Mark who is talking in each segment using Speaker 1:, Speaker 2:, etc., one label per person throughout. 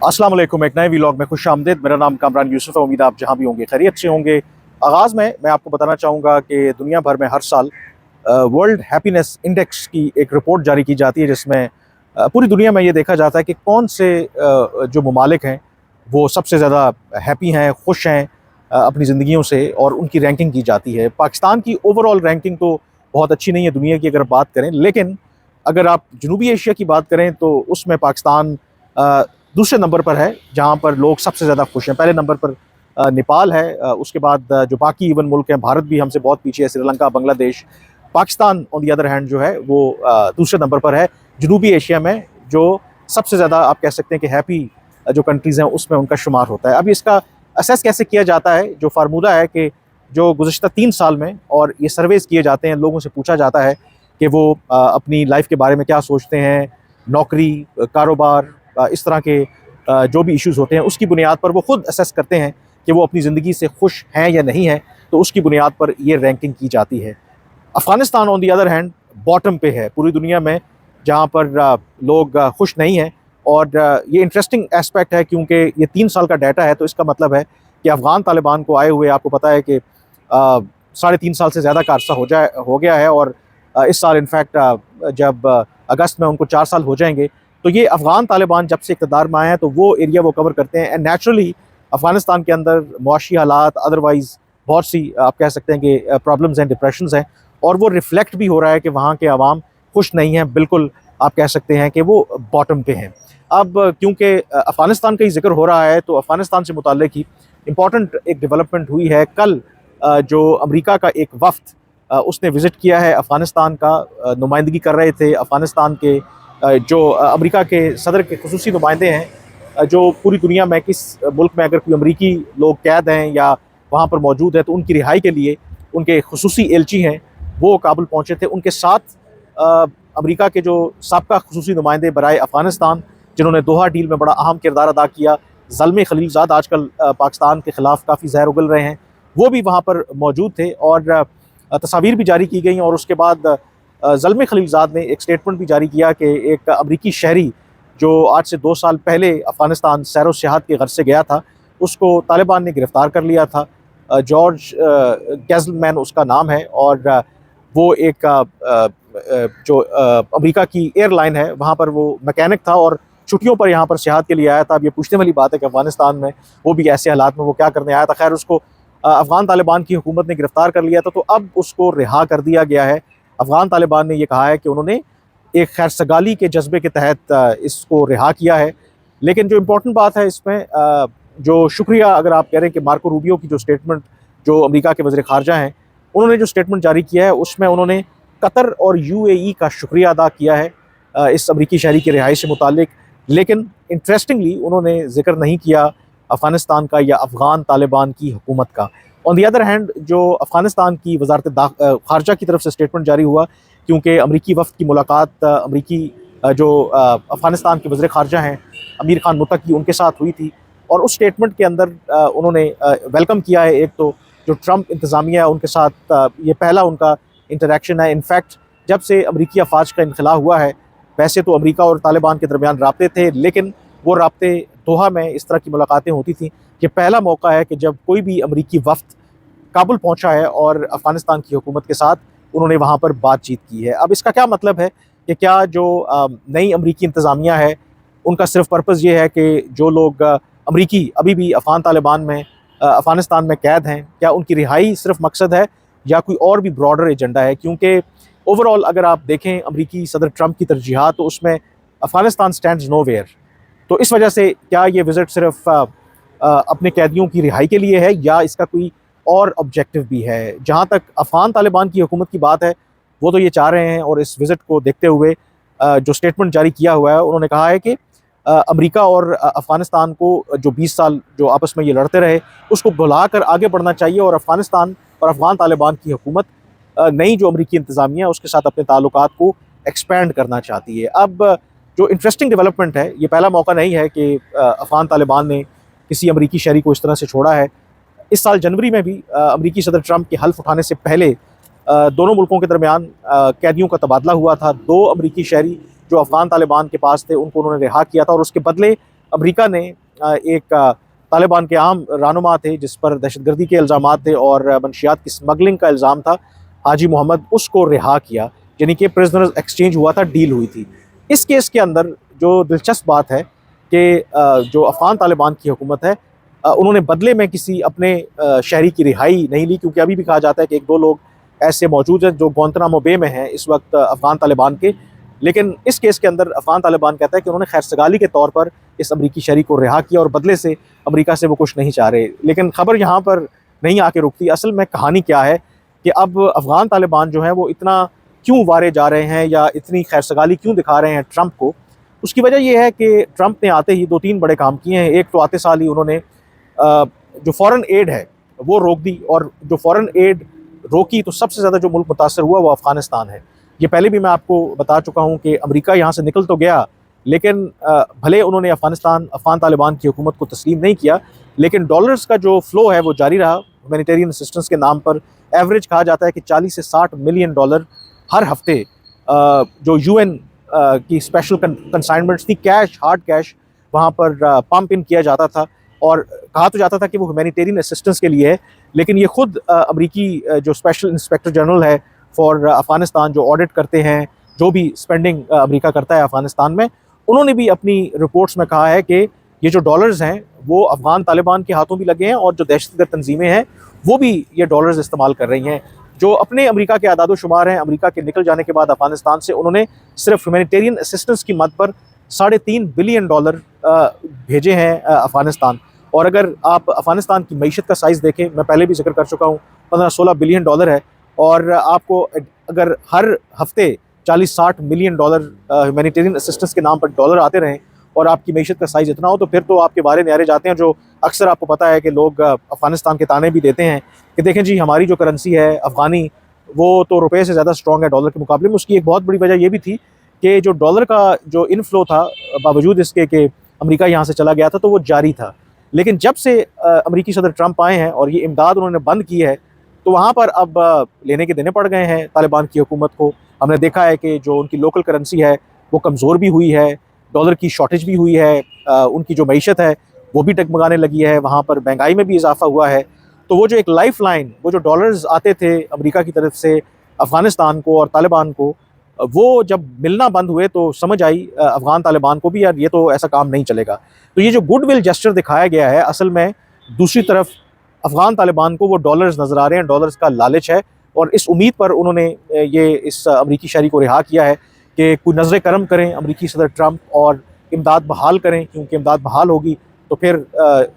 Speaker 1: अस्सलाम वालेकुम। एक नए व्लॉग में खुश आमदीद। मेरा नाम कामरान यूसुफ है। उम्मीद आप जहाँ भी होंगे खैरियत से होंगे। आगाज़ में मैं आपको बताना चाहूँगा कि दुनिया भर में हर साल वर्ल्ड हैप्पीनेस इंडेक्स की एक रिपोर्ट जारी की जाती है, जिसमें पूरी दुनिया में ये देखा जाता है कि कौन से जो ममालिक हैं वो सबसे ज़्यादा हैप्पी हैं, खुश हैं अपनी ज़िंदगियों से, और उनकी रैंकिंग की जाती है। पाकिस्तान की ओवरऑल रैंकिंग तो बहुत अच्छी नहीं है दुनिया की अगर बात करें, लेकिन अगर आप जनूबी एशिया की बात करें तो उसमें पाकिस्तान दूसरे नंबर पर है, जहाँ पर लोग सबसे ज़्यादा खुश हैं। पहले नंबर पर नेपाल है, उसके बाद जो बाकी इवन मुल्क हैं, भारत भी हमसे बहुत पीछे है, Sri Lanka, Bangladesh. Pakistan on the other hand जो है वो दूसरे नंबर पर है जनूबी एशिया में, जो सबसे ज़्यादा आप कह सकते हैं कि हैप्पी जो कंट्रीज़ हैं उसमें उनका शुमार होता है। अब इसका असेस कैसे किया जाता है? जो फार्मूला है कि जो गुज़िश्ता 3 साल में, और ये सर्वेज़ किए जाते हैं, लोगों से पूछा जाता है कि वो अपनी लाइफ के बारे में क्या सोचते हैं, नौकरी, कारोबार, इस तरह के जो भी इश्यूज़ होते हैं, उसकी बुनियाद पर वो खुद असेस करते हैं कि वो अपनी ज़िंदगी से खुश हैं या नहीं हैं। तो उसकी बुनियाद पर ये रैंकिंग की जाती है। Afghanistan on the other hand bottom पे है पूरी दुनिया में, जहाँ पर लोग खुश नहीं हैं। और ये इंटरेस्टिंग एस्पेक्ट है क्योंकि ये 3 साल का डाटा है, तो इसका मतलब है कि अफ़गान तालिबान को आए हुए, आपको पता है कि 3.5 साल से ज़्यादा का अरसा हो गया है, और इस साल इनफैक्ट जब अगस्त में उनको 4 साल हो जाएंगे। तो ये अफ़गान तालिबान जब से इक़्तिदार में आए हैं तो वो एरिया वो कवर करते हैं। एंड नेचुरली अफ़गानिस्तान के अंदर मुआशी हालात, अदरवाइज़ बहुत सी आप कह सकते हैं कि प्रॉब्लम्स हैं, डिप्रेशंस हैं, और वो रिफ्लेक्ट भी हो रहा है कि वहाँ के अवाम खुश नहीं हैं। बिल्कुल आप कह सकते हैं कि वो बॉटम पे हैं। अब क्योंकि अफ़गानिस्तान का ही ज़िक्र हो रहा है, तो अफ़गानिस्तान से मुताल्लिक़ ही इम्पॉर्टेंट एक डेवलपमेंट हुई है। कल जो अमेरिका का एक वफ़द उसने विज़िट किया है अफ़गानिस्तान का, नुमाइंदगी कर रहे थे अफ़गानिस्तान के जो अमेरिका के सदर के खुसूसी नुमाइंदे हैं, जो पूरी दुनिया में किस मुल्क में अगर कोई अमरीकी लोग कैद हैं या वहाँ पर मौजूद है तो उनकी रिहाई के लिए उनके खुसूसी एलची हैं वो काबुल पहुँचे थे। उनके साथ अमेरिका के जो साबका खुसूसी नुमाइंदे बराए अफ़गानिस्तान, जिन्होंने दोहा डील में बड़ा अहम किरदार अदा किया, ज़ल्मे खलीलज़ाद आजकल पाकिस्तान के ख़िलाफ़ काफ़ी ज़हर उगल रहे हैं, वो भी वहाँ पर मौजूद थे, और तस्वीर भी जारी की गई। और उसके बाद ज़ल्मे खलीलज़ाद ने एक स्टेटमेंट भी जारी किया कि एक अमरीकी शहरी जो आज से 2 साल पहले अफ़गानिस्तान सैर व सियाहत के गर्ज से गया था, उसको तालिबान ने गिरफ़्तार कर लिया था। जॉर्ज गैज़लमैन उसका नाम है, और वो एक जो अमेरिका की एयरलाइन है वहाँ पर वो मैकेनिक था और छुट्टियों पर यहाँ पर सियाहत के लिए आया था। अब ये पूछने वाली बात है कि अफ़गानिस्तान में वो भी ऐसे हालात में वो क्या करने आया था। खैर, उसको अफ़गान तालिबान की हुकूमत ने गिरफ़्तार कर लिया था, तो अब उसको रिहा कर दिया गया है। अफ़गान तालिबान ने ये कहा है कि उन्होंने एक खैरसगाली के जज्बे के तहत इसको रिहा किया है। लेकिन जो इम्पोर्टेंट बात है इसमें, जो शुक्रिया अगर आप कह रहे हैं कि मार्को रूबियो की जो स्टेटमेंट, जो अमेरिका के वज़ीर ख़ारजा हैं, उन्होंने जो स्टेटमेंट जारी किया है उसमें उन्होंने कतर और यूएई का शुक्रिया अदा किया है इस अमरीकी शहरी की रिहाई से मुताल्लिक। लेकिन इंटरेस्टिंगली उन्होंने ज़िक्र नहीं किया अफ़गानिस्तान का या अफ़गान तालिबान की हुकूमत का। ऑन दी अदर हैंड जो अफ़गानिस्तान की वज़ारत ख़ारजा की तरफ से स्टेटमेंट जारी हुआ, क्योंकि अमरीकी वफ़द की मुलाकात अमरीकी जो अफ़गानिस्तान के वज़ीर ख़ारजा हैं अमीर ख़ान मुत्तकी, उनके साथ हुई थी, और उस स्टेटमेंट के अंदर उन्होंने वेलकम किया है एक तो जो ट्रंप इंतज़ामिया है उनके साथ ये पहला उनका इंटरेक्शन है। इनफैक्ट जब से अमरीकी अफवाज का इनखला हुआ है, वैसे तो अमरीका और तालिबान के दरमियान राब्ते थे, लेकिन वो राब्ते दोहा में इस तरह की मुलाकातें होती थी। ये पहला मौका है कि जब कोई भी अमरीकी वफ़द काबुल पहुंचा है और अफ़गानिस्तान की हुकूमत के साथ उन्होंने वहाँ पर बातचीत की है। अब इसका क्या मतलब है कि क्या जो नई अमरीकी इंतज़ामिया है उनका सिर्फ पर्पज़ ये है कि जो लोग अमरीकी अभी भी अफ़गान तालिबान में अफ़गानिस्तान में कैद हैं, क्या उनकी रिहाई सिर्फ मकसद है या कोई और भी ब्रॉडर एजेंडा है? क्योंकि ओवरऑल अगर आप देखें अमरीकी सदर ट्रंप की तरजीहात, तो उसमें अफ़गानिस्तान स्टैंड्स नोवेयर। तो इस वजह से क्या ये विज़िट सिर्फ अपने कैदियों की रिहाई के लिए है या इसका कोई और ऑब्जेक्टिव भी है? जहाँ तक अफ़गान तालिबान की हुकूमत की बात है, वो तो ये चाह रहे हैं, और इस विज़िट को देखते हुए जो स्टेटमेंट जारी किया हुआ है उन्होंने कहा है कि अमेरिका और अफ़गानिस्तान को जो 20 साल जो आपस में ये लड़ते रहे उसको भुलाकर आगे बढ़ना चाहिए, और अफ़गानिस्तान और अफ़गान तालिबान की हुकूमत नई जो अमरीकी इंतज़ामिया है उसके साथ अपने ताल्लुकात को एक्सपेंड करना चाहती है। अब जो इंटरेस्टिंग डेवलपमेंट है, ये पहला मौका नहीं है कि अफ़गान तालिबान ने किसी अमरीकी शहरी को इस तरह से छोड़ा है। इस साल जनवरी में भी अमरीकी सदर ट्रंप के हल्फ उठाने से पहले दोनों मुल्कों के दरमियान कैदियों का तबादला हुआ था। 2 अमरीकी शहरी जो अफ़गान तालिबान के पास थे उनको उन्होंने रिहा किया था, और उसके बदले अमेरिका ने एक तालिबान के आम रहनुमा थे जिस पर दहशतगर्दी के इल्ज़ाम थे और मनशियात की स्मगलिंग का इल्ज़ाम था, हाजी मोहम्मद, उसको रिहा किया, यानी कि प्रिजनर्स एक्सचेंज हुआ था, डील हुई थी। इस केस के अंदर जो दिलचस्प बात है कि जो अफ़गान तालिबान की हुकूमत है, उन्होंने बदले में किसी अपने शहरी की रिहाई नहीं ली, क्योंकि अभी भी कहा जाता है कि 1-2 लोग ऐसे मौजूद हैं जो गुआंतनामो बे में हैं इस वक्त अफ़गान तालिबान के। लेकिन इस केस के अंदर अफ़गान तालिबान कहता है कि उन्होंने खैरसगाली के तौर पर इस अमरीकी शहरी को रिहा किया और बदले से अमरीका से वो कुछ नहीं चाह रहे। लेकिन खबर यहाँ पर नहीं आके रुकती। असल में कहानी क्या है कि अब अफ़गान तालिबान जो है वो इतना क्यों वारे जा रहे हैं या इतनी खैरसगाली क्यों दिखा रहे हैं ट्रंप को? उसकी वजह ये है कि ट्रंप ने आते ही 2-3 बड़े काम किए हैं। एक तो आते साल ही उन्होंने जो फ़ॉरेन एड है वो रोक दी, और जो फ़ॉरेन एड रोकी तो सबसे ज़्यादा जो मुल्क मुतासर हुआ वो अफ़गानिस्तान है। ये पहले भी मैं आपको बता चुका हूँ कि अमेरिका यहाँ से निकल तो गया, लेकिन भले उन्होंने अफ़गान तालिबान की हुकूमत को तस्लीम नहीं किया, लेकिन डॉलर्स का जो फ़्लो है वो जारी रहा। ह्यूमैनिटेरियन असिस्टेंस के नाम पर एवरेज कहा जाता है कि 40 से 60 मिलियन डॉलर हर हफ्ते जो यूएन की स्पेशल कंसाइनमेंट्स थी, कैश, हार्ड कैश, वहाँ पर पंप इन किया जाता था। और कहा तो जाता था कि वो ह्यूमैनिटेरियन असिस्टेंस के लिए है, लेकिन ये खुद अमरीकी जो स्पेशल इंस्पेक्टर जनरल है फॉर अफ़गानिस्तान, जो ऑडिट करते हैं जो भी स्पेंडिंग अमेरिका करता है अफ़गानिस्तान में, उन्होंने भी अपनी रिपोर्ट्स में कहा है कि ये जो डॉलर्स हैं वो अफ़गान तालिबान के हाथों भी लगे हैं, और जो दहशतगर्द तंजीमें हैं वो भी ये डॉलर्स इस्तेमाल कर रही हैं। जो अपने अमेरिका के आदाद-ओ-शुमार हैं, अमेरिका के निकल जाने के बाद अफ़गानिस्तान से उन्होंने सिर्फ ह्यूमैनिटेरियन असिस्टेंस की मद पर $3.5 बिलियन भेजे हैं अफ़गानिस्तान। और अगर आप अफ़गानिस्तान की मईशत का साइज़ देखें, मैं पहले भी ज़िक्र कर चुका हूँ, 15-16 बिलियन डॉलर है। और आपको अगर हर हफ्ते 40-60 मिलियन डॉलर ह्यूमैनिटेरियन असिस्टेंस के नाम पर डॉलर आते रहें और आपकी मईशत का साइज़ इतना हो, तो फिर तो आपके बारे न्यारे जाते हैं। जो अक्सर आपको पता है कि लोग अफ़गानिस्तान के ताने भी देते हैं कि देखें जी, हमारी जो करेंसी है अफ़गानी, वो तो रुपये से ज़्यादा स्ट्रॉन्ग है डॉलर के मुकाबले में। उसकी एक बहुत बड़ी वजह ये भी थी कि जो डॉलर का जो इनफ्लो था, बावजूद इसके कि अमेरिका यहाँ से चला गया था, तो वो जारी था। लेकिन जब से अमेरिकी सदर ट्रंप आए हैं और ये इमदाद उन्होंने बंद की है, तो वहाँ पर अब लेने के देने पड़ गए हैं तालिबान की हुकूमत को। हमने देखा है कि जो उनकी लोकल करेंसी है वो कमज़ोर भी हुई है, डॉलर की शॉर्टेज भी हुई है, उनकी जो मईशत है वो भी डगमगाने लगी है, वहाँ पर महंगाई में भी इजाफा हुआ है। तो वो जो एक लाइफ लाइन, वो जो डॉलर्स आते थे अमेरिका की तरफ से अफ़गानिस्तान को और तालिबान को, वो जब मिलना बंद हुए तो समझ आई अफ़गान तालिबान को भी, यार ये तो ऐसा काम नहीं चलेगा। तो ये जो गुडविल जेस्चर दिखाया गया है, असल में दूसरी तरफ अफ़गान तालिबान को वो डॉलर्स नज़र आ रहे हैं, डॉलर्स का लालच है, और इस उम्मीद पर उन्होंने ये इस अमरीकी शहरी को रिहा किया है कि कोई नज़र करम करें अमरीकी सदर ट्रंप और इमदाद बहाल करें, क्योंकि इमदाद बहाल होगी तो फिर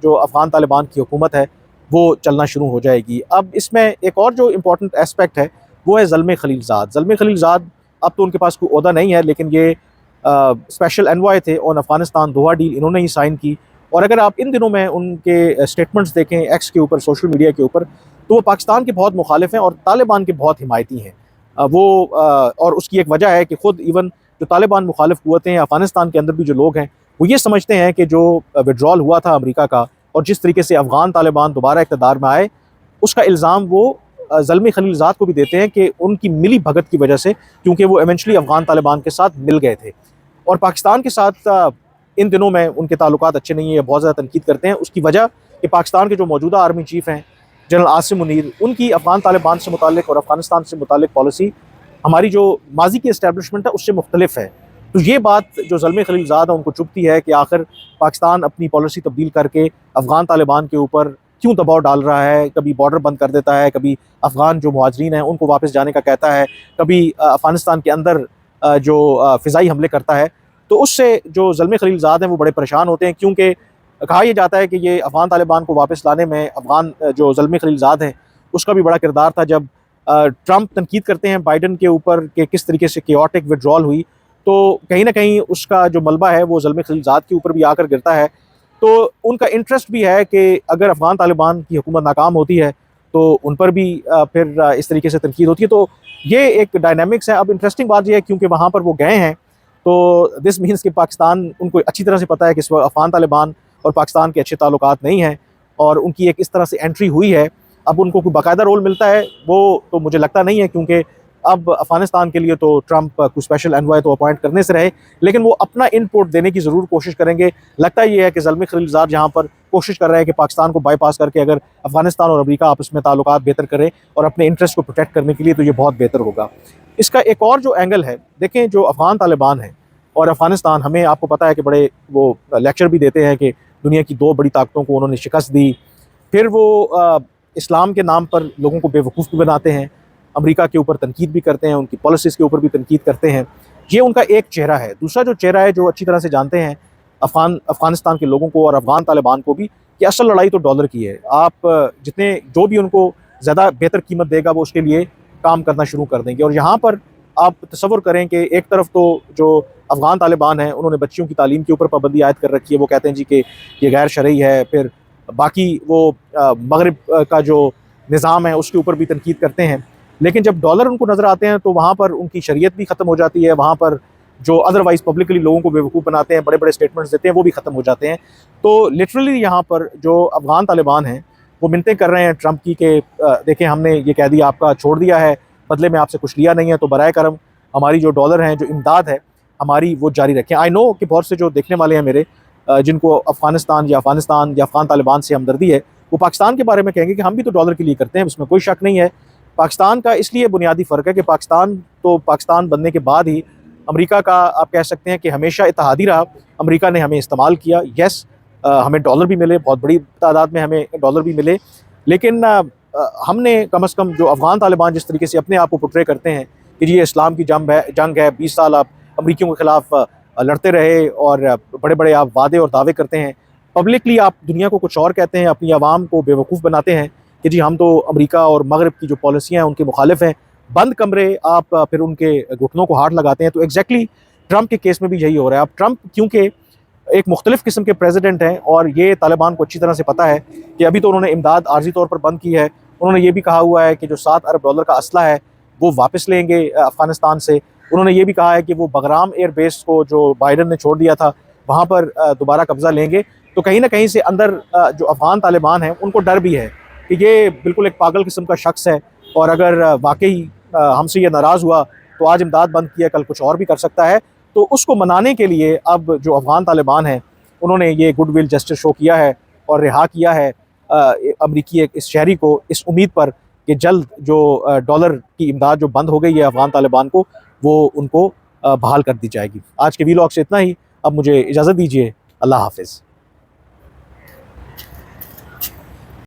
Speaker 1: जो अफ़गान तालिबान की हुकूमत है वो चलना शुरू हो जाएगी। अब इसमें एक और जो इम्पोर्टेंट एस्पेक्ट है वो है ज़ल्मे खलीलज़ाद। ज़ल्मे खलीलज़ाद अब तो उनके पास कोई ओहदा नहीं है, लेकिन ये स्पेशल एनवॉय थे ऑन अफ़गानिस्तान, दोहा डील इन्होंने ही साइन की। और अगर आप इन दिनों में उनके स्टेटमेंट्स देखें एक्स के ऊपर, सोशल मीडिया के ऊपर, तो वो पाकिस्तान के बहुत मुखालिफ हैं और तालिबान के बहुत हिमायती हैं। और उसकी एक वजह है कि ख़ुद इवन जो तालिबान मुखालिफ क़ुव्वतें हैं अफ़गानिस्तान के अंदर भी जो लोग हैं, वो ये समझते हैं कि जो विड्रॉल हुआ था अमेरिका का और जिस तरीके से अफ़गान तालिबान दोबारा इक़्तिदार में आए, उसका इल्ज़ाम वो ज़ल्मे खलीलज़ाद को भी देते हैं कि उनकी मिली भगत की वजह से, क्योंकि वो इवेंचुअली अफ़गान तालिबान के साथ मिल गए थे। और पाकिस्तान के साथ इन दिनों में उनके ताल्लुकात अच्छे नहीं है, बहुत ज़्यादा तनकीद करते हैं। उसकी वजह कि पाकिस्तान के जो मौजूदा आर्मी चीफ़ हैं जनरल आसिम मुनीर, उनकी अफ़गान तालिबान से मुताल्लिक़ और अफ़गानिस्तान से मुताल्लिक़ पॉलिसी हमारी जो माजी की इस्टेब्लिशमेंट है उससे मुख्तलिफ है। तो ये बात जो ज़ल्मे खलीलज़ाद है उनको चुभती है कि आखिर पाकिस्तान अपनी पॉलिसी तब्दील करके अफ़गान तालिबान के ऊपर क्यों दबाव डाल रहा है। कभी बॉर्डर बंद कर देता है, कभी अफ़गान जो मुहाजिरीन हैं उनको वापस जाने का कहता है, कभी अफ़गानिस्तान के अंदर जो फ़िज़ाई हमले करता है। तो उससे जो ज़ल्मे खलीलज़ाद हैं वो बड़े परेशान होते हैं, क्योंकि कहा यह जाता है कि ये अफ़गान तालिबान को वापस लाने में अफ़गान जो ज़ल्मे खलीलज़ाद हैं उसका भी बड़ा किरदार था। जब ट्रंप तनकीद करते हैं बाइडन के ऊपर कि किस तरीके से केओटिक विड्रॉल हुई, तो कहीं ना कहीं उसका जो मलबा है वो ज़ल्मे खलीलज़ाद के ऊपर भी आकर गिरता है। तो उनका इंटरेस्ट भी है कि अगर अफ़गान तालिबान की हुकूमत नाकाम होती है तो उन पर भी फिर इस तरीके से तनकीद होती है। तो ये एक डायनामिक्स है। अब इंटरेस्टिंग बात यह है क्योंकि वहाँ पर वो गए हैं, तो दिस मीन्स कि पाकिस्तान उनको अच्छी तरह से पता है कि इस वक्त अफ़गान तालिबान और पाकिस्तान के अच्छे ताल्लुकात नहीं हैं, और उनकी एक इस तरह से एंट्री हुई है। अब उनको कोई बाकायदा रोल मिलता है वो तो मुझे लगता नहीं है, क्योंकि अब अफगानिस्तान के लिए तो ट्रंप कुछ स्पेशल एनवॉय तो अपॉइंट करने से रहे, लेकिन वो अपना इनपुट देने की ज़रूर कोशिश करेंगे। लगता ये है कि ज़ल्मी खलीलज़ाद जहाँ पर कोशिश कर रहे हैं कि पाकिस्तान को बाईपास करके अगर अफगानिस्तान और अमेरिका आपस में ताल्लुकात बेहतर करें और अपने इंटरेस्ट को प्रोटेक्ट करने के लिए, तो ये बहुत बेहतर होगा। इसका एक और जो एंगल है, देखें जो अफ़गान तालिबान है और अफ़गानिस्तान, हमें आपको पता है कि बड़े वो लेक्चर भी देते हैं कि दुनिया की 2 बड़ी ताकतों को उन्होंने शिकस्त दी। फिर वो इस्लाम के नाम पर लोगों को बेवकूफ़ भी बनाते हैं, अमेरिका के ऊपर तनकीद भी करते हैं, उनकी पॉलिसीज़ के ऊपर भी तनकीद करते हैं। ये उनका एक चेहरा है। दूसरा जो चेहरा है, जो अच्छी तरह से जानते हैं अफ़गानिस्तान के लोगों को और अफ़गान तालिबान को भी, कि असल लड़ाई तो डॉलर की है। आप जितने जो भी उनको ज़्यादा बेहतर कीमत देगा वो उसके लिए काम करना शुरू कर देंगे। और यहाँ पर आप तसव्वुर करें कि एक तरफ तो जो अफ़गान तालिबान हैं उन्होंने बच्चियों की तालीम के ऊपर पाबंदी आयद कर रखी है, वो कहते हैं जी कि ये गैर शरई है। फिर बाकी वो मगरिब का जो निज़ाम है उसके ऊपर भी तनकीद करते हैं, लेकिन जब डॉलर उनको नज़र आते हैं तो वहाँ पर उनकी शरीयत भी ख़त्म हो जाती है। वहाँ पर जो अदरवाइज़ पब्लिकली लोगों को बेवकूफ़ बनाते हैं, बड़े बड़े स्टेटमेंट्स देते हैं, वो भी ख़त्म हो जाते हैं। तो लिटरली यहाँ पर जो अफ़गान तालिबान हैं वो मिन्नतें कर रहे हैं ट्रंप की कि देखें हमने ये कैदी आपका छोड़ दिया है, बदले में आपसे कुछ लिया नहीं है, तो बराए करम हमारी जो डॉलर हैं, जो इमदाद है हमारी, वो जारी रखें। आई नो कि बहुत से जो देखने वाले हैं मेरे, जिनको अफ़गानिस्तान या अफ़गान तालिबान से हमदर्दी है, वो पाकिस्तान के बारे में कहेंगे कि हम भी तो डॉलर के लिए करते हैं, उसमें कोई शक नहीं है। पाकिस्तान का इसलिए बुनियादी फ़र्क है कि पाकिस्तान तो पाकिस्तान बनने के बाद ही अमेरिका का, आप कह सकते हैं कि हमेशा इत्तेहादी रहा। अमेरिका ने हमें इस्तेमाल किया, येस, हमें डॉलर भी मिले, बहुत बड़ी तादाद में हमें डॉलर भी मिले, लेकिन हमने कम से कम जो अफ़गान तालिबान जिस तरीके से अपने आप को पोर्ट्रे करते हैं कि ये इस्लाम की जंग है, 20 साल आप अमरीकियों के ख़िलाफ़ लड़ते रहे और बड़े बड़े आप वादे और दावे करते हैं, पब्लिकली आप दुनिया को कुछ और कहते हैं, अपनी आवाम को बेवकूफ़ बनाते हैं कि जी हम तो अमेरिका और मगरब की जो पॉलिसियाँ हैं उनके मुखालिफ हैं। बंद कमरे आप फिर उनके घुटनों को हाथ लगाते हैं। तो एग्जैक्टली ट्रंप के केस में भी यही हो रहा है। अब ट्रंप क्योंकि एक मुख्तलिफ किस्म के प्रेसिडेंट हैं और ये तालिबान को अच्छी तरह से पता है कि अभी तो उन्होंने इमदाद आर्जी तौर पर बंद की है। उन्होंने ये भी कहा हुआ है कि जो 7 अरब डॉलर का असला है वो वापस लेंगे अफ़गानिस्तान से। उन्होंने ये भी कहा है कि वो बगराम एयर बेस को जो बाइडन ने छोड़ दिया था वहाँ पर दोबारा कब्ज़ा लेंगे। तो कहीं ना कहीं से अंदर जो अफ़गान तालिबान हैं उनको डर भी है कि ये बिल्कुल एक पागल किस्म का शख्स है और अगर वाकई हमसे ये नाराज़ हुआ तो आज इमदाद बंद किया, कल कुछ और भी कर सकता है। तो उसको मनाने के लिए अब जो अफ़गान तालिबान हैं उन्होंने ये गुडविल जेस्चर शो किया है और रिहा किया है अमरीकी एक इस शहरी को, इस उम्मीद पर कि जल्द जो डॉलर की इमदाद जो बंद हो गई है अफ़गान तालिबान को, वो उनको बहाल कर दी जाएगी। आज के वीलॉग से इतना ही। अब मुझे इजाज़त दीजिए। अल्लाह हाफ़िज़।